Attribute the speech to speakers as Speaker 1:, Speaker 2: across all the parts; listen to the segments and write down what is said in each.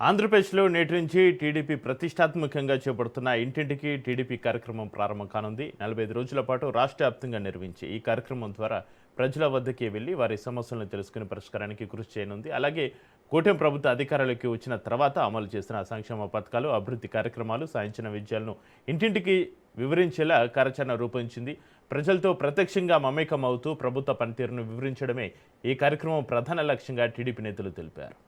Speaker 1: ఆంధ్రప్రదేశ్లో నేటి నుంచి టీడీపీ ప్రతిష్టాత్మకంగా చేపడుతున్న ఇంటింటికి టీడీపీ కార్యక్రమం ప్రారంభం కానుంది. 45 రోజుల పాటు రాష్ట్ర వ్యాప్తంగా నిర్వహించి ఈ కార్యక్రమం ద్వారా ప్రజల వద్దకే వెళ్లి వారి సమస్యలను తెలుసుకుని పరిష్కారానికి కృషి చేయనుంది. అలాగే కూటమి ప్రభుత్వ అధికారులకి వచ్చిన తర్వాత అమలు చేసిన సంక్షేమ పథకాలు, అభివృద్ధి కార్యక్రమాలు, సాధించిన విజయాలను ఇంటింటికి వివరించేలా కార్యాచరణ రూపొందించింది. ప్రజలతో ప్రత్యక్షంగా మమేకం అవుతూ ప్రభుత్వ పనితీరును వివరించడమే ఈ కార్యక్రమం ప్రధాన లక్ష్యంగా టీడీపీ నేతలు తెలిపారు.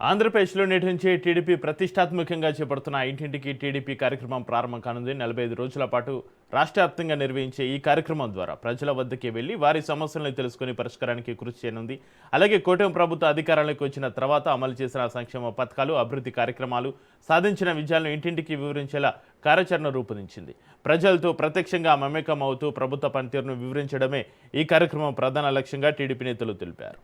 Speaker 1: ఆంధ్రప్రదేశ్లో నేటి నుంచి టీడీపీ ప్రతిష్టాత్మకంగా చేపడుతున్న ఇంటింటికి టీడీపీ కార్యక్రమం ప్రారంభం కానుంది. 45 రోజుల పాటు రాష్ట్ర వ్యాప్తంగా నిర్వహించే ఈ కార్యక్రమం ద్వారా ప్రజల వద్దకే వెళ్లి వారి సమస్యలను తెలుసుకుని పరిష్కారానికి కృషి చేయనుంది. అలాగే కూటమి ప్రభుత్వ అధికారాలకు వచ్చిన తర్వాత అమలు చేసిన సంక్షేమ పథకాలు, అభివృద్ధి కార్యక్రమాలు, సాధించిన విజయాలను ఇంటింటికి వివరించేలా కార్యాచరణ రూపొందించింది. ప్రజలతో ప్రత్యక్షంగా మమేకం అవుతూ ప్రభుత్వ పనితీరును వివరించడమే ఈ కార్యక్రమం ప్రధాన లక్ష్యంగా టీడీపీ నేతలు తెలిపారు.